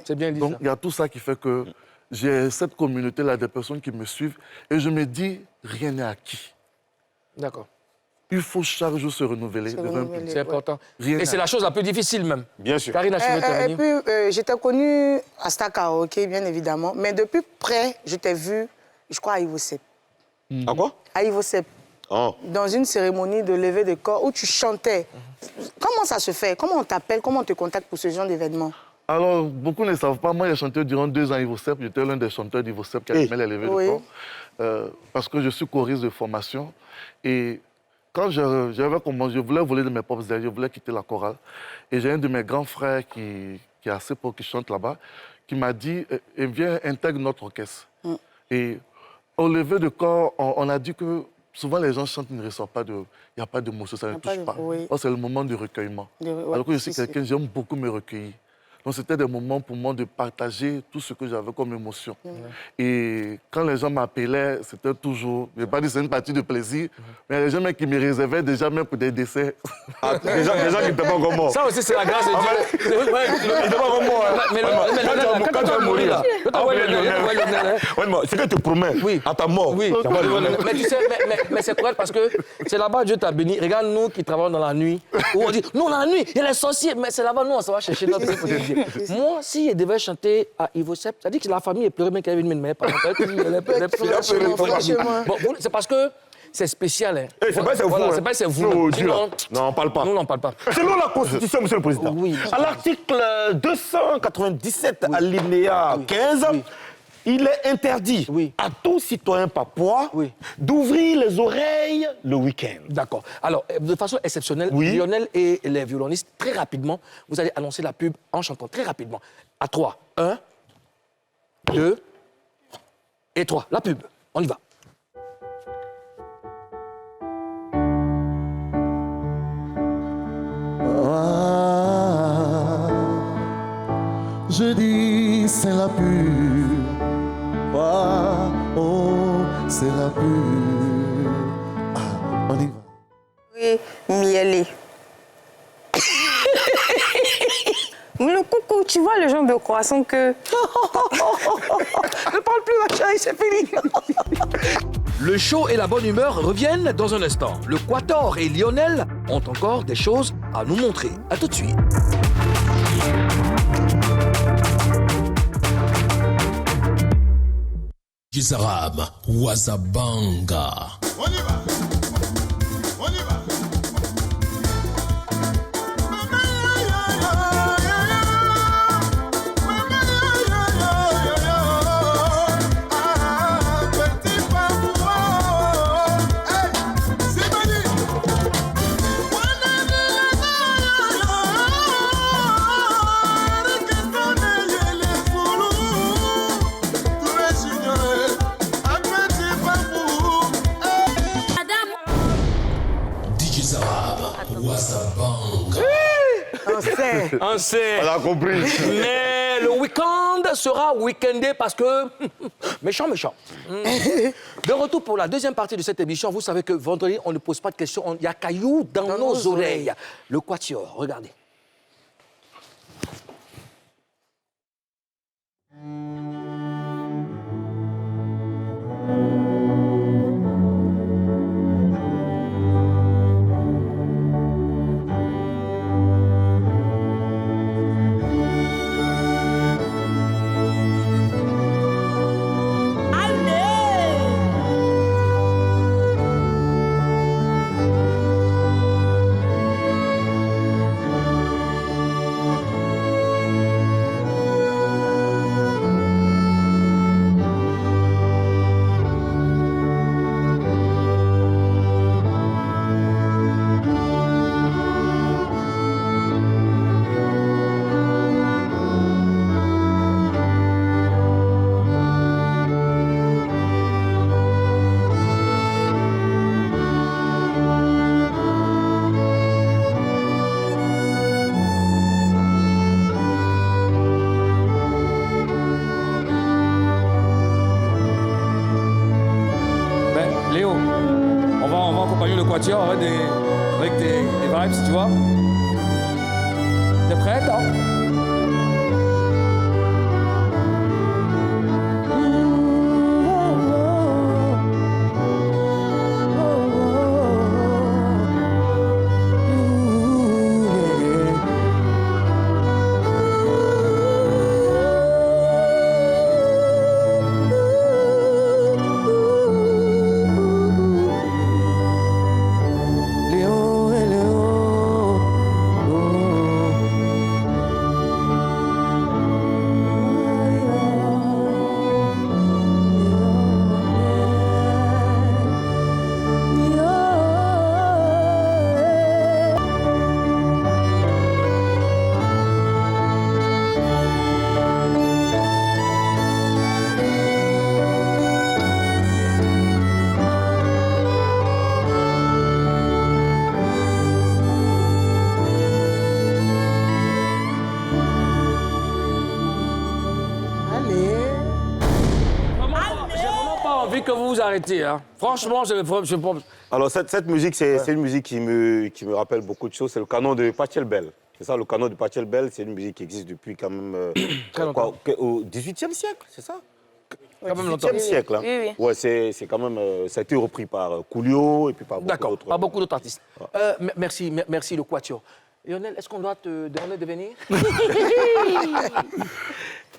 C'est bien dit. Donc, il y a tout ça qui fait que j'ai cette communauté-là, des personnes qui me suivent. Et je me dis, rien n'est acquis. D'accord. Il faut chaque jour se renouveler. C'est important. Et c'est la chose la plus difficile même. Bien sûr. Karina, tu veux terminer? Et puis, j'étais connue à Star Karaoke, bien évidemment. Mais depuis près, je t'ai vu, je crois, à Ivosep. À quoi? À Ivosep. Dans une cérémonie de levée de corps où tu chantais. Comment ça se fait? Comment on t'appelle? Comment on te contacte pour ce genre d'événement? Alors, beaucoup ne savent pas. Moi, j'ai chanté durant 2 ans à Ivosep. J'étais l'un des chanteurs d'Ivosep qui animait les levées de corps. Parce que je suis choriste de formation. Et quand je voulais voler de mes propres ailes, je voulais quitter la chorale. Et j'ai un de mes grands frères qui est assez pauvre, qui chante là-bas, qui m'a dit viens, intègre notre orchestre. Et au lever de corps, on a dit que souvent les gens chantent, ils ne ressortent pas il n'y a pas de mots, ça ne touche pas. C'est le moment du recueillement. Alors que je suis quelqu'un, j'aime beaucoup me recueillir. Donc c'était des moments pour moi de partager tout ce que j'avais comme émotion. Et quand les gens m'appelaient, c'était toujours, je ne vais pas dire c'est une partie de plaisir, mais les gens même qui me réservaient déjà même pour des desserts. Ah, les gens qui n'étaient pas comme moi. Ça aussi, c'est la grâce de Dieu. Ils n'étaient pas comme moi. Quand tu vas mourir, là. Ce que je te promets, à ta mort. Oui, mais tu sais, mais c'est correct parce que c'est là-bas Dieu t'a béni. Regarde nous qui travaillons dans la nuit, où on dit, nous, la nuit, il y a les sorciers, mais c'est là-bas, nous, on s'en va chercher notre truc pour te dire. Moi, si je devais chanter à Ivo Sepp, ça dit que la famille est pleurée, mais qu'elle vient de me mettre. C'est parce que c'est spécial. Hein. C'est pas c'est vous. Voilà, c'est pas c'est vous. Non, on ne parle pas. Nous, on n'en parle pas. Selon la Constitution, Monsieur le Président, à l'article 297, alinéa 15, il est interdit à tout citoyen papouas d'ouvrir les oreilles le week-end. D'accord. Alors, de façon exceptionnelle, Lionel et les violonistes, très rapidement, vous allez annoncer la pub en chantant très rapidement. À 3. 1, 2 et 3. La pub. On y va. Je dis c'est la pub. Oh, c'est la pub. Ah, on y va. Oui, mielé. Le coucou, tu vois le genre de croissant que... Ne parle plus, machin, c'est fini. Le show et la bonne humeur reviennent dans un instant. Le Quator et Lionel ont encore des choses à nous montrer. À tout de suite. Gisarab, Wazabanga. On y va. On y va. On sait. On a compris. Mais le week-end sera week-endé parce que... méchant. De retour pour la deuxième partie de cette émission, vous savez que vendredi, on ne pose pas de questions. Il y a cailloux dans nos oreilles. Le Quatuor, regardez. Avec des vibes, tu vois. T'es prête, hein? que vous vous arrêtez. Hein. Franchement, je pense... Alors, cette musique, c'est une musique qui me rappelle beaucoup de choses. C'est le canon de Pachelbel. C'est ça, le canon de Pachelbel, c'est une musique qui existe depuis quand même... au XVIIIe siècle, c'est ça? Quand même longtemps. 18e siècle. Hein. Oui. Ouais, c'est quand même... ça a été repris par Coolio et puis par beaucoup d'autres... D'accord, par beaucoup d'autres artistes. Merci le Quatuor. Lionel, est-ce qu'on doit te demander de venir?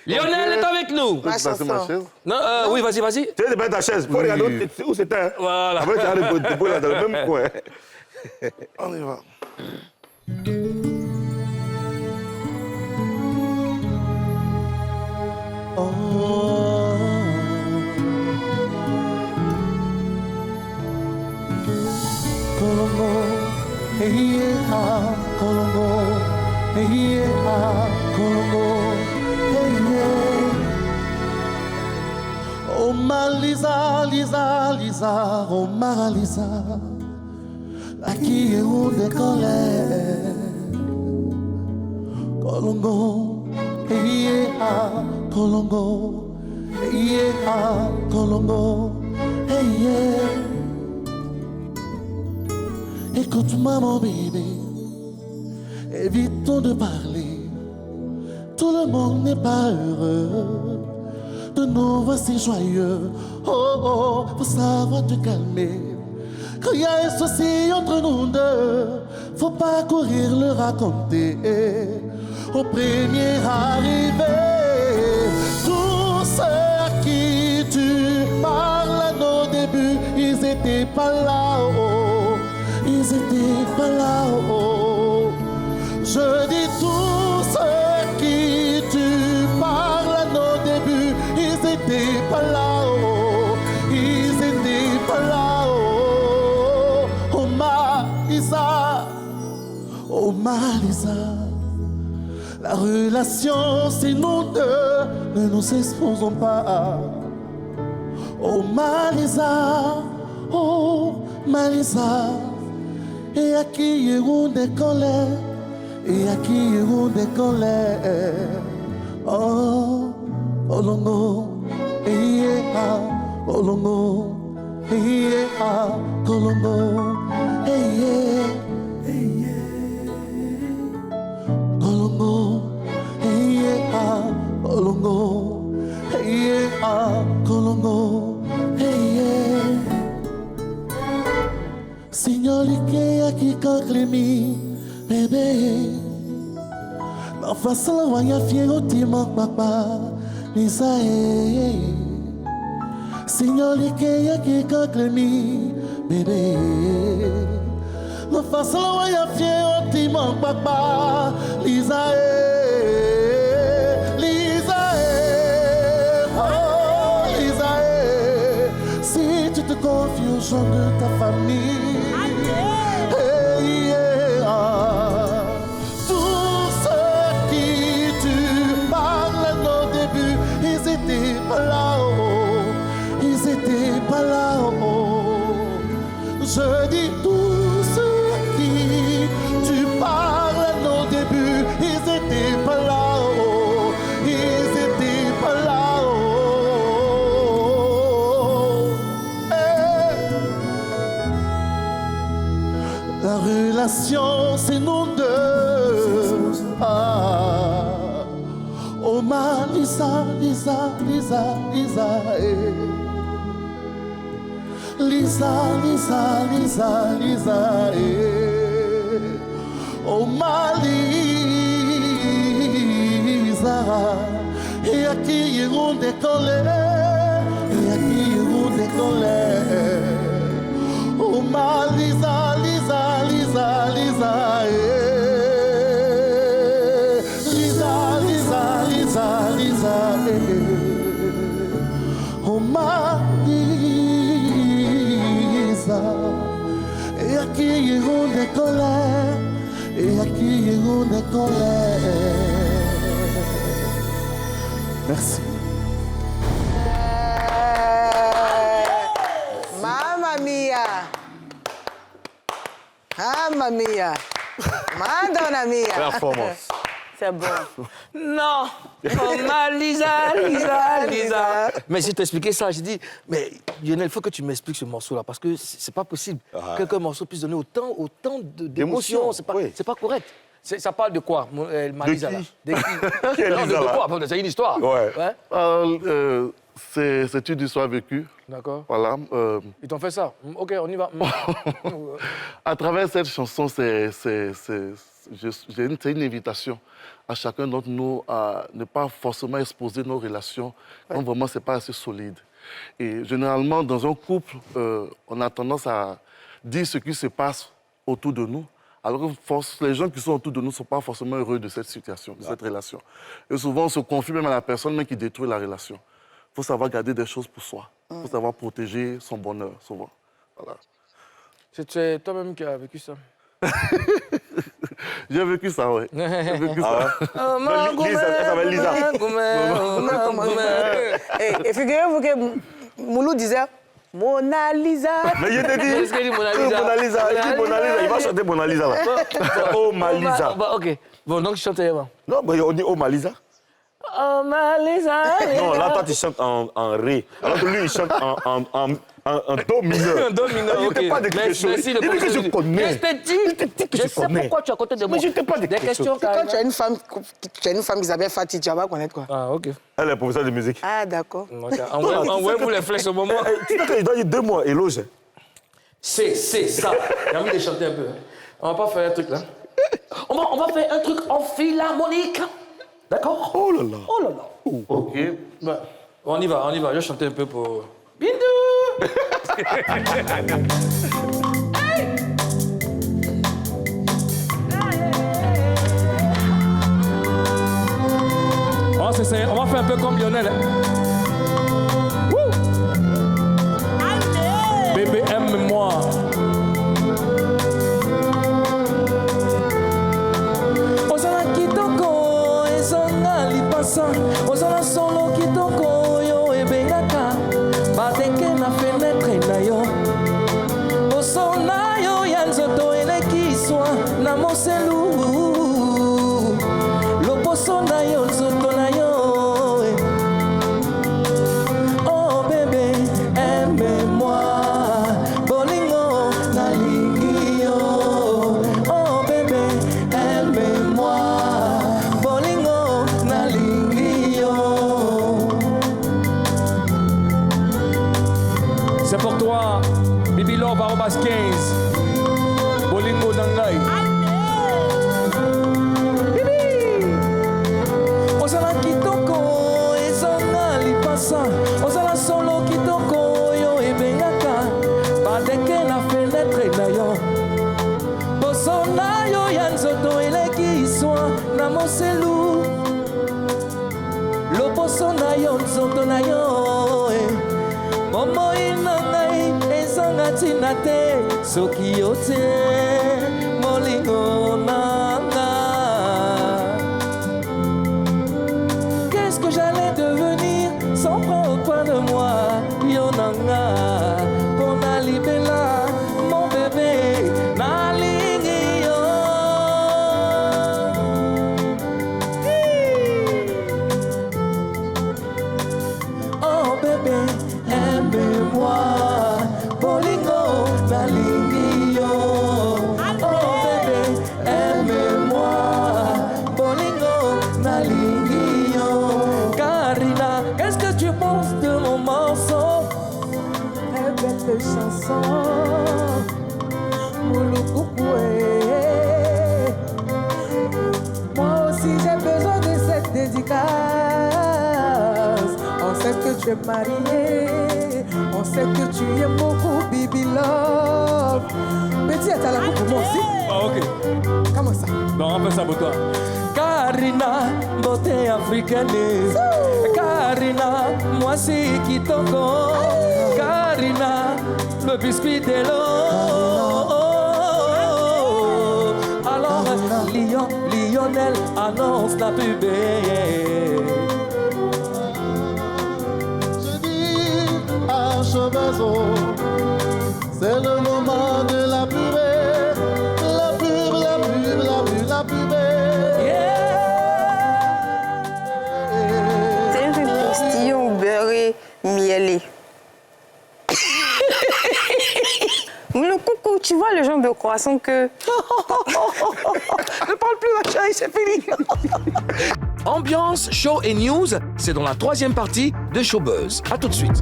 Lionel est avec nous. Ma chanson. Ma chaise? Non, oui, vas-y. Tu veux mettre ta chaise? Faut regarder où c'était. Hein? Voilà. Après, tu as dans le même coin. On y va. Colombo, Colombo, Colombo, oh Malisa, Lisa, oh Maralisa, aqui eu decolé. Colombo, Colombo, Colombo, écoute-moi mon bébé, évitons de parler. Tout le monde n'est pas heureux. De nous voici joyeux. Oh, faut savoir te calmer. Quand il y a un souci entre nous deux, faut pas courir le raconter. Au premier arrivé, tous ceux à qui tu parles à nos débuts, ils étaient pas là. Ils étaient pas là. Je dis tous ceux qui tu parles à nos débuts, ils étaient pas là. Ils étaient pas là. Oh Marisa, oh Marisa, la relation c'est nous deux, ne nous exposons pas. Oh Marisa, et à qui est où des colères, et à qui est où des colères. Oh, Colombo, Colombo, Colombo, Colombo, Colombo, Colombo, Signorique aqui conclemi, bébé. Ma face la voya fiero timo papa, Lisae. Signorique aqui conclemi, bébé. Ma face la voya fiero timo papa, Lisae. Confie aux gens de ta famille. Tous ceux qui tu parles à nos débuts, ils étaient pas là. Ils étaient pas là. Je dis tous ceux qui tu parles à nos débuts, ils étaient pas là. Ils étaient pas là. La relation, c'est nous deux. Oh ma Lisa, Lisa, Lisa, Lisa, Lisa, Lisa, Lisa, Lisa, oh ma Lisa. Et à qui iront décoller, et à qui iront décoller. Oh ma Lisa, Lisa, Lisa, Lisa, Lisa, Lisa, Lisa, Lisa, oh ma Lisa. Et à qui iront des colères, et à qui iront des colères. Merci. Mamma mia! Mamma mia! Madonna mia! Performance. C'est bon. Non. Oh, ma Lisa, Lisa, Lisa. Mais j'ai t'expliqué ça, j'ai dit, mais Lionel, il faut que tu m'expliques ce morceau-là, parce que c'est pas possible qu'un morceau puisse donner autant d'émotions. C'est pas correct. Ça parle de quoi, Malisa, là? De qui? Non, de quoi? C'est une histoire. Ouais. C'est une histoire vécue. D'accord. Voilà. Ils t'ont fait ça. OK, on y va. À travers cette chanson, c'est une invitation à chacun d'entre nous à ne pas forcément exposer nos relations quand vraiment c'est pas assez solide. Et généralement, dans un couple, on a tendance à dire ce qui se passe autour de nous, alors que les gens qui sont autour de nous ne sont pas forcément heureux de cette situation, de cette relation. Et souvent, on se confie même à la personne même qui détruit la relation. Il faut savoir garder des choses pour soi. Il faut savoir protéger son bonheur, souvent. Voilà. C'est toi-même qui as vécu ça? J'ai vécu ça, oui. J'ai vécu ça. Lisa, elle s'appelle Lisa. Et figurez-vous que Moulou disait Mona Lisa. Mais je t'ai dit, Qu'est-ce qu'il dit, Mona Lisa? Mona Lisa, il dit Mona Lisa, il va chanter Mona Lisa là. Oh Malisa. OK. Bon, donc je chante avant. Non, mais on dit Oh Malisa. Oh Malisa. Non, là, toi, tu chantes en ré. Alors que lui, il chante en do mineur. Un do mineur, Je OK. t'ai pas décrit Merci il dit que je connais. Je t'ai dit que je je sais connais. pourquoi tu as côté de moi. Mais je t'ai pas décrit Des questions, Quand tu as une femme qui s'appelle Fatih, tu vas connaître quoi? Ah, OK. Elle est professeure de musique. Ah, d'accord. Envoyez-vous les flèches au moment. Tu sais qu'il doit dire 2 mois, éloge. C'est ça. J'ai envie de chanter un peu. On va pas faire un truc là. On va faire un truc en philharmonique. D'accord? Oh là là. Oh là là. OK. Bah, on y va. Je vais chanter un peu pour... Bindou. On va faire un peu comme Lionel. Wouh. Bébé, aime-moi. Ozala kitoko, ezanga lipasa. Ozala solo kitoko, yo ebengaka. Bateke na fenêtre na yo. Boso na yo ya nzoto eleki swa na moselu. Loposo na yo nzoto na yo. Oh bébé, aime-moi. Bolingo nalingi yo. Oh bébé, aime-moi. Bolingo nalingi yo. C'est pour toi, Bibi Love, arrobas 15. Bolingo Nangai. Bibi! Ozala kitoko, ezanga lipasa. Ozala solo kitoko, yo ebengaka. Badeke na fenêtre na yo. Boso na yo ya nzoto eleki iswa na moselu. Loposo na yo nzoto na yo. Momoi na ngai ezanga ntina te soki yo te molingo na nga. Qu'est-ce que j'allais devenir sans prendre soin de moi, yo na nga. Pona libela mon bébé nalingi yo. Oh bébé, aime-moi, bolingo nalingi yo. Oh bébé, aime-moi, bolingo nalingi yo. Karina, qu'est-ce que tu penses de mon morceau? Très belle chanson, Mouloukoué. Moi aussi j'ai besoin de cette dédicace. On sait que tu es marié, on sait que tu aimes beaucoup Bibi Love. Petit, t'as la coupe pour moi aussi? Ah, ok. Comment ça? Non, on fait ça pour toi. Karina, beauté africaine. Karina, moi c'est kitoko. Karina, le biscuit de l'eau. Alors, Lionel annonce la pubée. Je dis à Chevazo, c'est le moment de la purée, la purée, la purée, la purée, la purée. Yeah. de croissant que... Ne parle plus, ma chérie, c'est fini. Ambiance, show et news, c'est dans la troisième partie de Showbuzz. À tout de suite.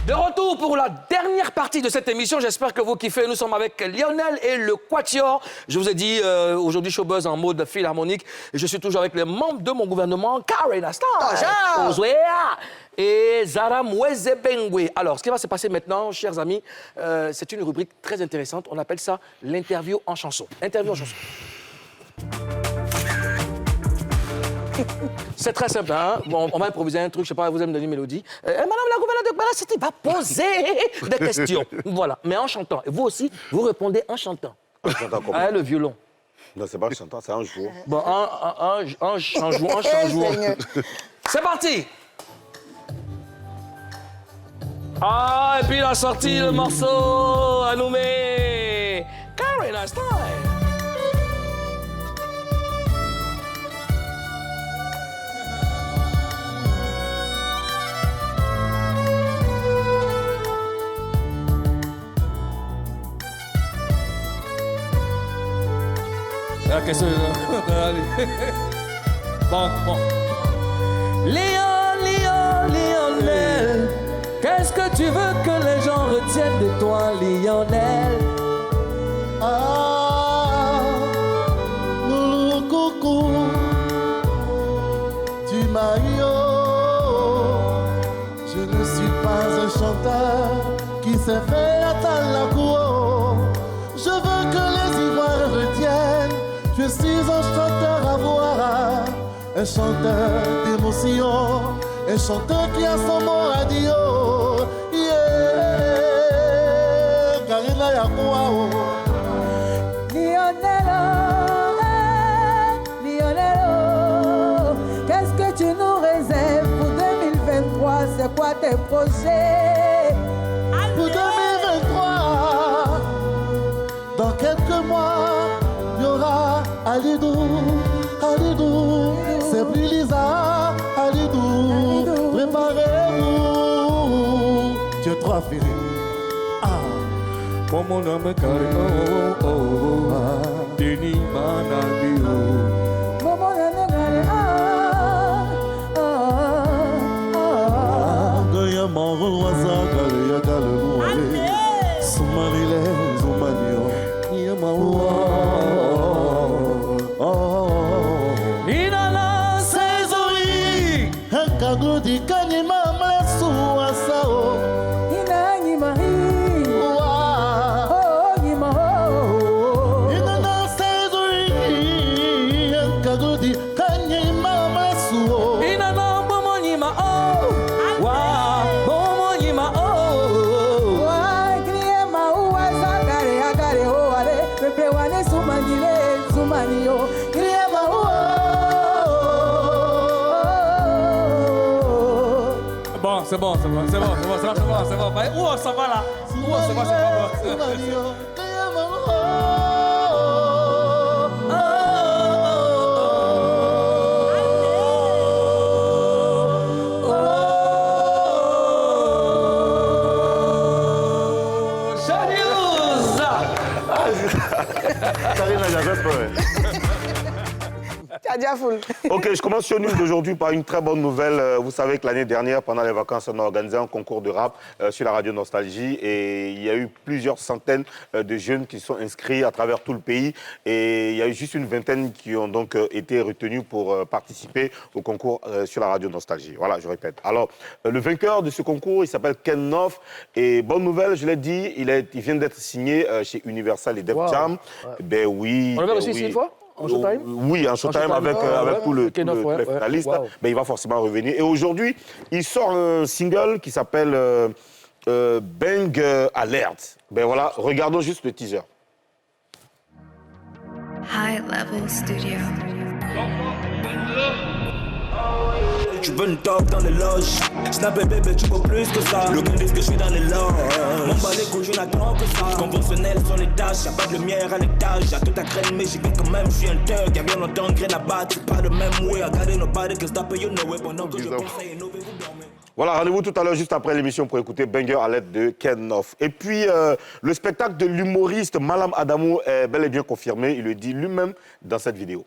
De retour pour la dernière partie de cette émission. J'espère que vous kiffez. Nous sommes avec Lionel et le Quatuor. Je vous ai dit, aujourd'hui, Showbuzz en mode philharmonique. Je suis toujours avec les membres de mon gouvernement, Karen Astor, et Zara Mwezebengwe. Alors, ce qui va se passer maintenant, chers amis, c'est une rubrique très intéressante. On appelle ça l'interview en chanson. Interview en chanson. C'est très simple, hein? Bon, on va improviser un truc, je sais pas, vous allez me donner une mélodie. Madame la gouverneure de Bala City va poser des questions. Voilà, mais en chantant. Et vous aussi, vous répondez en chantant. En chantant comment? Le violon. Non, c'est pas en chantant, c'est en jouant. Bon, en changeant. C'est parti! Ah, et puis il a sorti le morceau à nommer Karen Style. Qu'est-ce que bon. Lionel, qu'est-ce que tu veux que les gens retiennent de toi, Lionel? Ah, loulou coucou, tu m'as eu. Je ne suis pas un chanteur qui s'est fait attendre la cour. Je veux que les Ivoiriens retiennent. Je suis un chanteur à voir, un chanteur d'émotion, un chanteur qui a son mot à dire. Yeah, Karina Yakuao. Lionel, qu'est-ce que tu nous réserves pour 2023? C'est quoi tes projets? Pour 2023, dans quelques mois, il y aura Alidou, c'est plus Lisa, Alidou, préparez-vous. Dieu trois filles. Pour mon homme carré, oh, oh, oh, Denis Manabio. Pour mon homme carré, Gaya Maro, Waza, Galea, Galea, Soumarile, Zoumanio, Yamawa. Inala Césori, Kagudi, Kanima, Masu, Asao. Bon, c'est bon. Où on s'en va là? Où on s'en va, c'est pas bon. Ok, je commence sur news d'aujourd'hui par une très bonne nouvelle. Vous savez que l'année dernière, pendant les vacances, on a organisé un concours de rap sur la radio Nostalgie et il y a eu plusieurs centaines de jeunes qui sont inscrits à travers tout le pays et il y a eu juste une vingtaine qui ont donc été retenus pour participer au concours sur la radio Nostalgie. Voilà, je répète. Alors, le vainqueur de ce concours, il s'appelle Ken Noff et bonne nouvelle, je l'ai dit, il vient d'être signé chez Universal et Def Jam. Ben oui. On l'a aussi ici une fois? En Showtime? Oui, en Showtime avec tous les finalistes. Mais il va forcément revenir. Et aujourd'hui, il sort un single qui s'appelle Bang Alert. Ben voilà, regardons juste le teaser. High Level Studio. Tu veux une top dans les loges. Snap et bébé, tu peux plus que ça. Le game dit que je suis dans les loges. Mon balai couche, je n'attends que ça. Conventionnel sur les tâches, y'a pas de lumière à l'étage. Y'a tout à graine, mais j'y vais quand même. Je suis un thug, y'a bien longtemps, graine à battre. C'est pas le même way. I got nobody can stop it, you know it. Pendant que je pense à innover, vous dormez. Voilà, rendez-vous tout à l'heure, juste après l'émission, pour écouter Banger à l'aide de Ken Off. Et puis, le spectacle de l'humoriste Malam Adamo est bel et bien confirmé. Il le dit lui-même dans cette vidéo.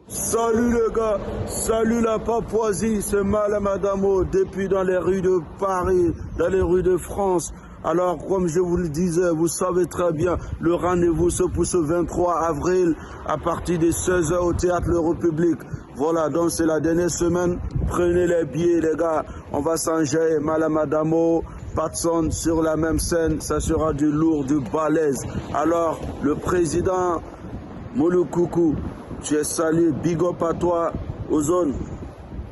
Salut les gars, salut la Papouasie, c'est Malam Adamo, depuis dans les rues de Paris, dans les rues de France. Alors, comme je vous le disais, vous savez très bien, le rendez-vous se pousse le 23 avril à partir de 16h au Théâtre Le République. Voilà, donc c'est la dernière semaine. Prenez les billets, les gars. On va s'enjailler. Malam Adamo, Patson sur la même scène. Ça sera du lourd, du balèze. Alors, le président Mouloukoukou, tu es salué. Big up à toi, Ozone.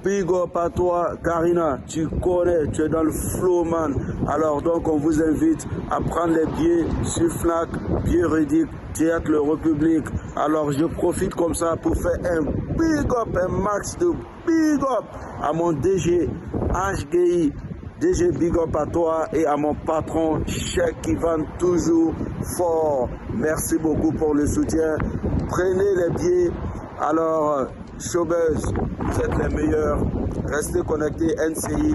Big up à toi, Karina, tu connais, tu es dans le flow, man. Alors donc, on vous invite à prendre les billets sur Fnac, billets Rédic, Théâtre Le République. Alors, je profite comme ça pour faire un big up, un max de big up à mon DG, HGI. DG, big up à toi et à mon patron, Cheikh Ivan, toujours fort. Merci beaucoup pour le soutien. Prenez les billets. Alors, Showbuzz, vous êtes les meilleurs. Restez connectés, NCI.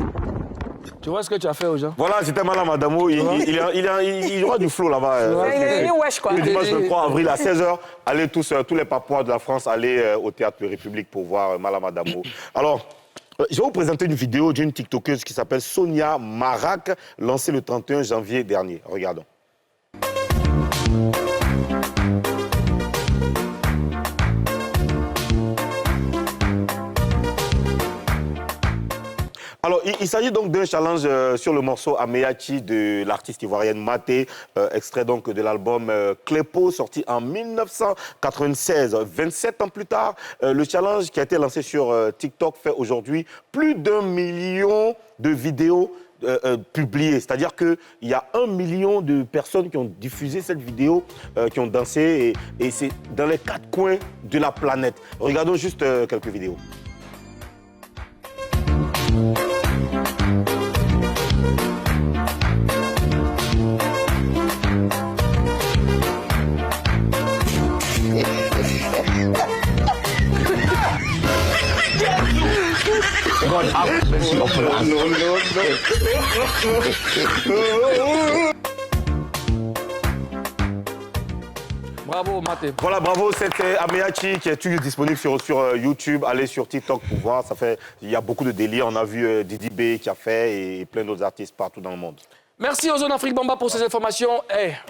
Tu vois ce que tu as fait aux gens? Voilà, c'était Malam Adamo. Il y aura du flow là-bas. Il est venu wesh, quoi. Le dimanche 23 avril à 16h, allez tous les Papouas de la France, allez au Théâtre Le République pour voir Malam Adamo. Alors, je vais vous présenter une vidéo d'une TikTokeuse qui s'appelle Sonia Marak, lancée le 31 janvier dernier. Regardons. Alors, il s'agit donc d'un challenge sur le morceau Ameyachi de l'artiste ivoirienne Maté, extrait donc de l'album Clépo, sorti en 1996. 27 ans plus tard, le challenge qui a été lancé sur TikTok fait aujourd'hui plus d'1 million de vidéos publiées. C'est-à-dire qu'il y a 1 million de personnes qui ont diffusé cette vidéo, qui ont dansé, et c'est dans les 4 coins de la planète. Regardons juste quelques vidéos. God have mercy upon us. Bravo, Maté. Voilà, bravo, c'était Ameyachi qui est toujours disponible sur YouTube. Allez sur TikTok pour voir. Il y a beaucoup de délire. On a vu Didi B qui a fait et plein d'autres artistes partout dans le monde. Merci aux Zones Afrique Bamba pour ces informations.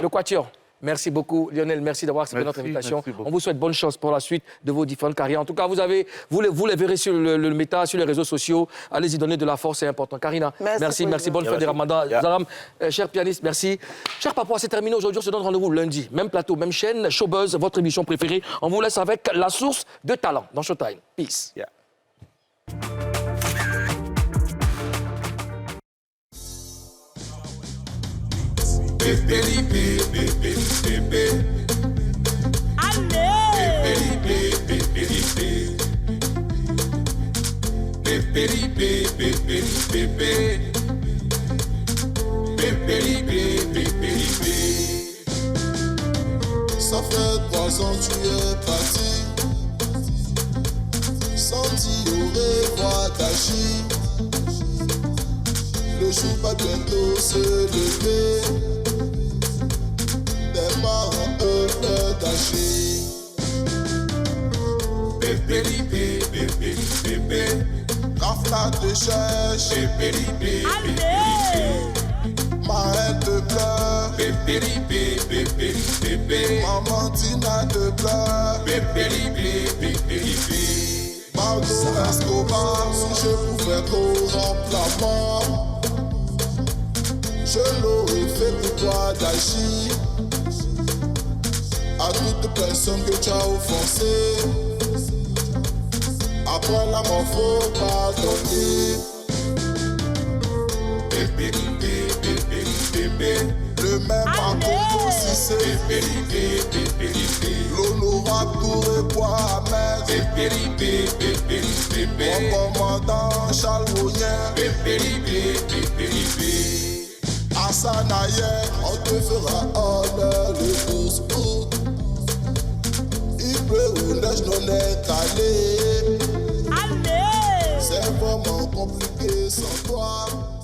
Le Quatuor. Merci beaucoup, Lionel. Merci d'avoir accepté notre invitation. On vous souhaite bonne chance pour la suite de vos différentes carrières. En tout cas, vous les verrez sur le méta, sur les réseaux sociaux. Allez-y donner de la force, c'est important. Karina, merci. Bonne fête de Ramadan. Zaram, cher pianiste, merci. Cher Papouas, c'est terminé aujourd'hui. On se donne rendez-vous lundi. Même plateau, même chaîne, Showbuzz, votre émission préférée. On vous laisse avec la source de talent dans Showtime. Peace. Yeah. Ça fait 3 ans tu es parti, senti au revoir d'agir. Le jour va bientôt se lever, des parents heureux d'agir. Bébé, Rafla te cherche, ma haine te pleure, maman Tina te pleure, Margot Escobar, si je pouvais corrompre la mort, je l'aurais fait pour toi d'agir. À toute personne que tu as offensée, après la mort faut pardonner. Le même parcours si c'est l'honorable Touré bois amer. Mon commandant Charles Royen, Hassan Ayer, on te fera honneur le 12 août. Il pleut ou neige non est allé. C'est est vraiment compliqué sans toi.